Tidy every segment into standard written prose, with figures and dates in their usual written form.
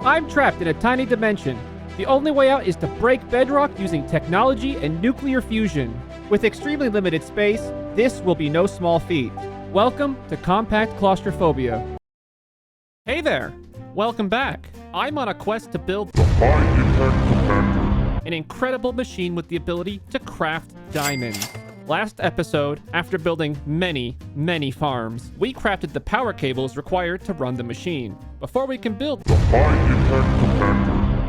I'm trapped in a tiny dimension. The only way out is to break bedrock using technology and nuclear fusion. With extremely limited space, this will be no small feat. Welcome to Compact Claustrophobia. Hey there! Welcome back. I'm on a quest to build an incredible machine with the ability to craft diamonds. Last episode, after building many farms, we crafted the power cables required to run the machine. Before we can build,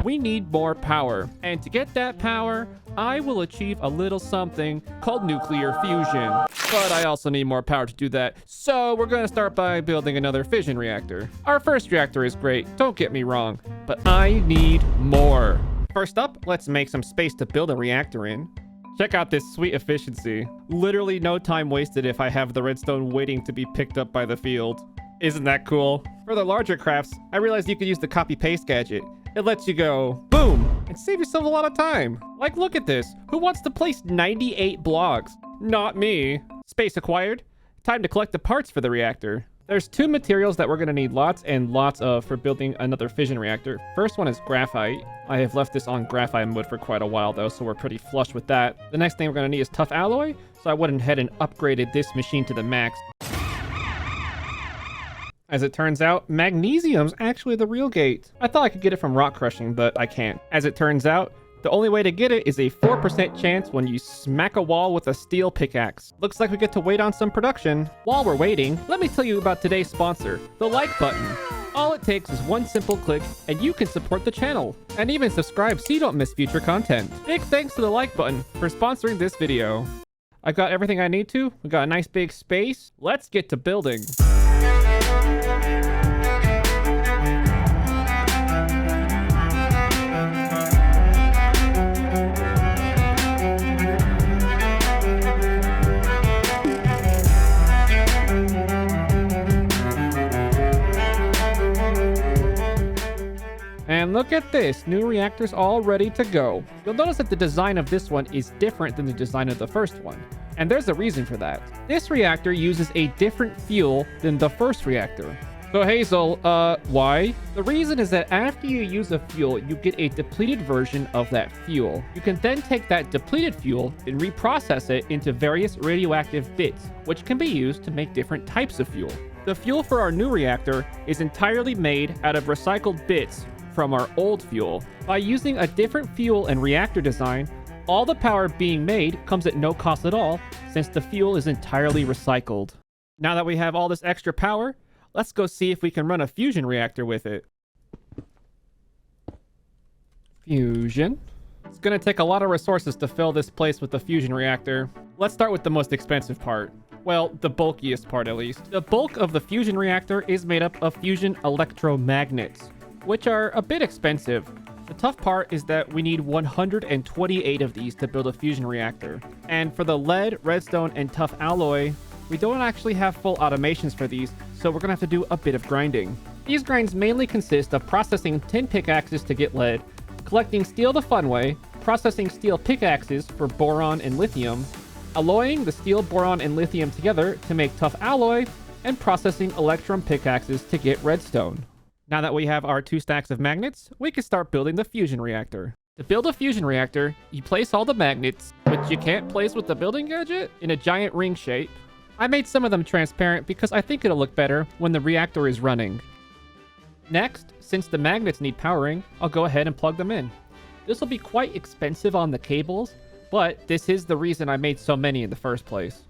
we need more power. And to get that power, I will achieve a little something called nuclear fusion. But I also need more power to do that. So we're going to start by building another fission reactor. Our first reactor is great, don't get me wrong, but I need more. First up, let's make some space to build a reactor in. Check out this sweet efficiency. Literally no time wasted if I have the redstone waiting to be picked up by the field. Isn't that cool? For the larger crafts, I realized you could use the copy-paste gadget. It lets you go boom and save yourself a lot of time. Like, look at this. Who wants to place 98 blocks? Not me. Space acquired. Time to collect the parts for the reactor. There's two materials that we're going to need lots and lots of for building another fission reactor. First one is graphite. I have left this on graphite mode for quite a while though, so we're pretty flush with that. The next thing we're going to need is tough alloy, so I went ahead and upgraded this machine to the max. As it turns out, magnesium's actually the real gate. I thought I could get it from rock crushing, but I can't. As it turns out, the only way to get it is a 4% chance when you smack a wall with a steel pickaxe. Looks like we get to wait on some production. While we're waiting, let me tell you about today's sponsor, the like button. All it takes is one simple click and you can support the channel. And even subscribe so you don't miss future content. Big thanks to the like button for sponsoring this video. I got everything I need to. We got a nice big space. Let's get to building. And look at this, new reactor's all ready to go. You'll notice that the design of this one is different than the design of the first one. And there's a reason for that. This reactor uses a different fuel than the first reactor. So Hazel, why? The reason is that after you use a fuel, you get a depleted version of that fuel. You can then take that depleted fuel and reprocess it into various radioactive bits, which can be used to make different types of fuel. The fuel for our new reactor is entirely made out of recycled bits from our old fuel. By using a different fuel and reactor design, all the power being made comes at no cost at all, since the fuel is entirely recycled. Now that we have all this extra power, let's go see if we can run a fusion reactor with it. Fusion. It's gonna take a lot of resources to fill this place with the fusion reactor. Let's start with the most expensive part. Well, the bulkiest part at least. The bulk of the fusion reactor is made up of fusion electromagnets, which are a bit expensive. The tough part is that we need 128 of these to build a fusion reactor. And for the lead, redstone, and tough alloy, we don't actually have full automations for these, so we're gonna have to do a bit of grinding. These grinds mainly consist of processing tin pickaxes to get lead, collecting steel the fun way, processing steel pickaxes for boron and lithium, alloying the steel, boron, and lithium together to make tough alloy, and processing electrum pickaxes to get redstone. Now that we have our 2 stacks of magnets, we can start building the fusion reactor. To build a fusion reactor, you place all the magnets, which you can't place with the building gadget, in a giant ring shape. I made some of them transparent because I think it'll look better when the reactor is running. Next, since the magnets need powering, I'll go ahead and plug them in. This will be quite expensive on the cables, but this is the reason I made so many in the first place.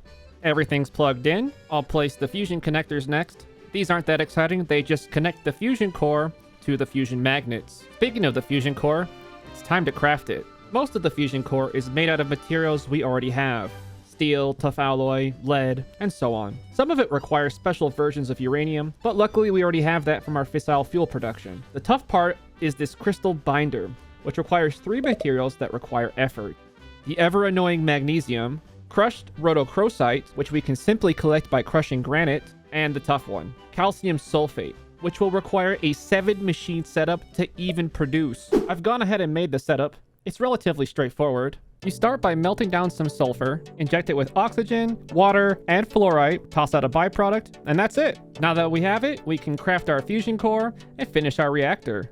Everything's plugged in. I'll place the fusion connectors next. These aren't that exciting, they just connect the fusion core to the fusion magnets. Speaking of the fusion core, it's time to craft it. Most of the fusion core is made out of materials we already have. Steel, tough alloy, lead, and so on. Some of it requires special versions of uranium, but luckily we already have that from our fissile fuel production. The tough part is this crystal binder, which requires 3 materials that require effort. The ever-annoying magnesium, crushed rhodochrosite, which we can simply collect by crushing granite, and the tough one, calcium sulfate, which will require a 7-machine setup to even produce. I've gone ahead and made the setup. It's relatively straightforward. You start by melting down some sulfur, inject it with oxygen, water, and fluorite, toss out a byproduct, and that's it. Now that we have it, we can craft our fusion core and finish our reactor.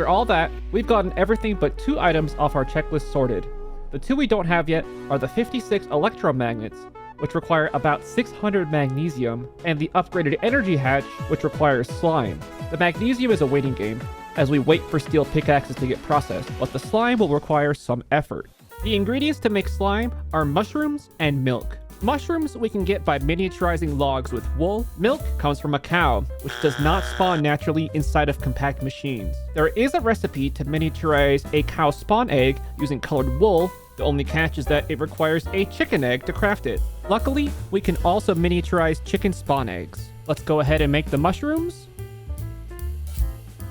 After all that, we've gotten everything but 2 items off our checklist sorted. The 2 we don't have yet are the 56 electromagnets, which require about 600 magnesium, and the upgraded energy hatch, which requires slime. The magnesium is a waiting game, as we wait for steel pickaxes to get processed, but the slime will require some effort. The ingredients to make slime are mushrooms and milk. Mushrooms we can get by miniaturizing logs with wool. Milk comes from a cow, which does not spawn naturally inside of compact machines. There is a recipe to miniaturize a cow spawn egg using colored wool. The only catch is that it requires a chicken egg to craft it. Luckily, we can also miniaturize chicken spawn eggs. Let's go ahead and make the mushrooms.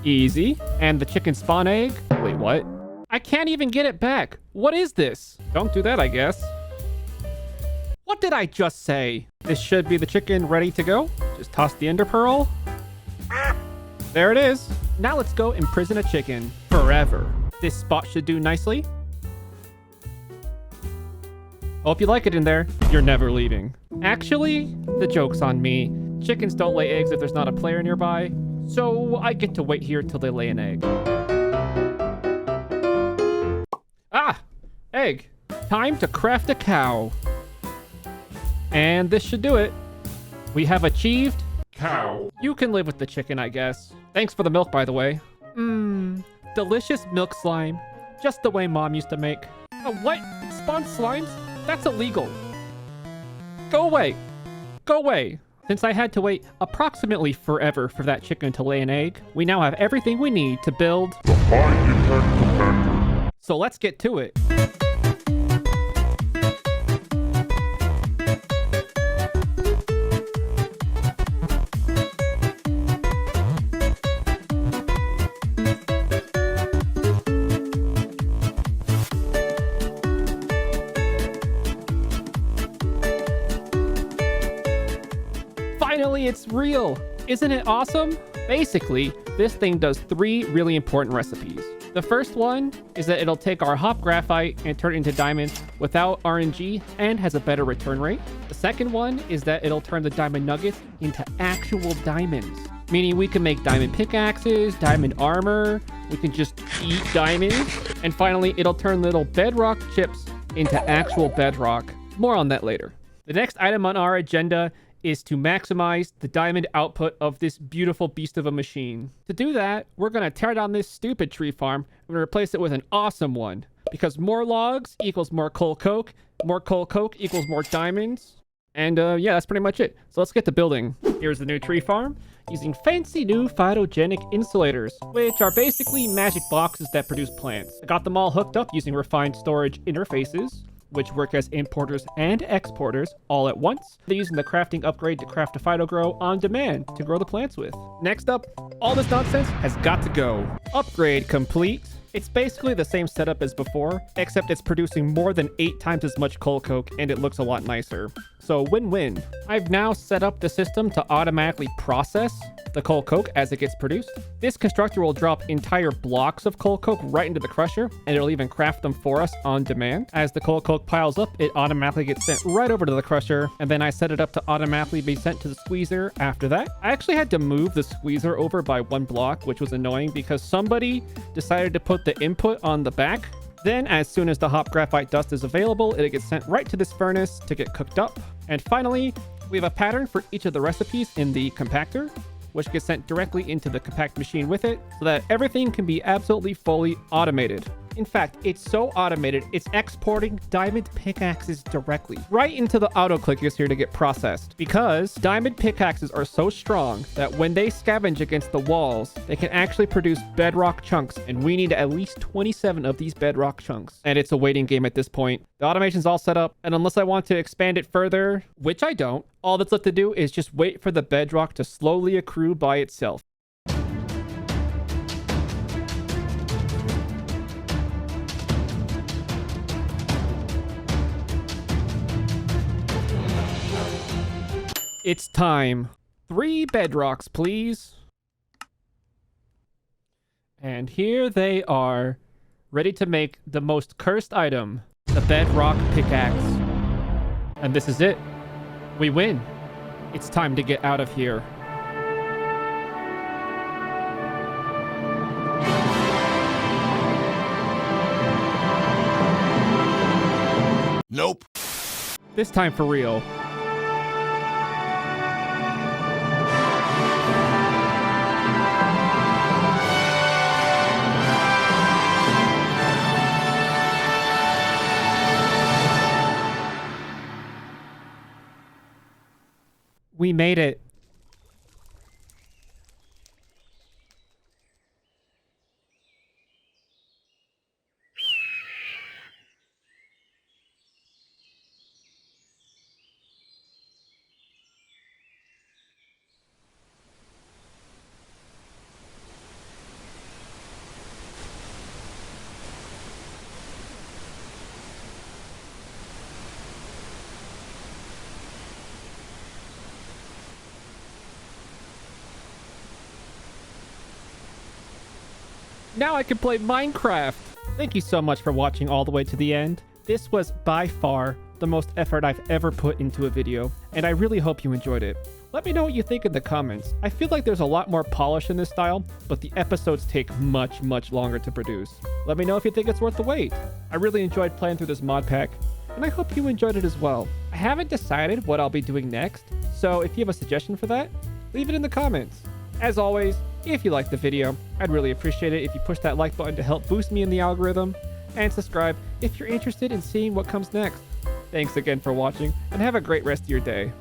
Easy. And the chicken spawn egg. Wait, what? I can't even get it back. What is this? Don't do that, I guess. What did I just say? This should be the chicken ready to go. Just toss the ender pearl. There it is. Now let's go imprison a chicken forever. This spot should do nicely. Hope you like it in there. You're never leaving. Actually, the joke's on me. Chickens don't lay eggs if there's not a player nearby, so I get to wait here till they lay an egg. Ah! Egg. Time to craft a cow. And this should do it. We have achieved cow. You can live with the chicken, I guess. Thanks for the milk, by the way. Delicious milk slime. Just the way Mom used to make. What? Spawn slimes? That's illegal. Go away. Go away. Since I had to wait approximately forever for that chicken to lay an egg, we now have everything we need to build the high-impact compactor. So let's get to it. Finally, it's real! Isn't it awesome? Basically, this thing does 3 really important recipes. The first one is that it'll take our hop graphite and turn it into diamonds without RNG and has a better return rate. The second one is that it'll turn the diamond nuggets into actual diamonds, meaning we can make diamond pickaxes, diamond armor, we can just eat diamonds. And finally, it'll turn little bedrock chips into actual bedrock. More on that later. The next item on our agenda is to maximize the diamond output of this beautiful beast of a machine. To do that, we're going to tear down this stupid tree farm and replace it with an awesome one. Because more logs equals more coal coke equals more diamonds. And yeah, that's pretty much it. So let's get to building. Here's the new tree farm, using fancy new phytogenic insulators, which are basically magic boxes that produce plants. I got them all hooked up using refined storage interfaces, which work as importers and exporters all at once. They're using the crafting upgrade to craft a phytogrow on demand to grow the plants with. Next up, all this nonsense has got to go. Upgrade complete. It's basically the same setup as before, except it's producing more than 8 times as much coal coke and it looks a lot nicer. So win-win. I've now set up the system to automatically process the coal coke as it gets produced. This constructor will drop entire blocks of coal coke right into the crusher, and it'll even craft them for us on demand. As the coal coke piles up, it automatically gets sent right over to the crusher, and then I set it up to automatically be sent to the squeezer after that. I actually had to move the squeezer over by 1 block, which was annoying because somebody decided to put the input on the back. Then, as soon as the hop graphite dust is available, it gets sent right to this furnace to get cooked up. And finally, we have a pattern for each of the recipes in the compactor, which gets sent directly into the compact machine with it, so that everything can be absolutely fully automated. In fact, it's so automated, it's exporting diamond pickaxes directly right into the auto clickers here to get processed. Because diamond pickaxes are so strong that when they scavenge against the walls, they can actually produce bedrock chunks, and we need at least 27 of these bedrock chunks. And it's a waiting game at this point. The automation's all set up, and unless I want to expand it further, which I don't, all that's left to do is just wait for the bedrock to slowly accrue by itself. It's time. 3 bedrocks, please. And here they are, ready to make the most cursed item, the bedrock pickaxe. And this is it. We win. It's time to get out of here. Nope. This time for real. We made it. Now I can play Minecraft! Thank you so much for watching all the way to the end. This was by far the most effort I've ever put into a video, and I really hope you enjoyed it. Let me know what you think in the comments. I feel like there's a lot more polish in this style, but the episodes take much longer to produce. Let me know if you think it's worth the wait. I really enjoyed playing through this mod pack, and I hope you enjoyed it as well. I haven't decided what I'll be doing next, so if you have a suggestion for that, leave it in the comments. As always, if you liked the video, I'd really appreciate it if you push that like button to help boost me in the algorithm, and subscribe if you're interested in seeing what comes next. Thanks again for watching, and have a great rest of your day.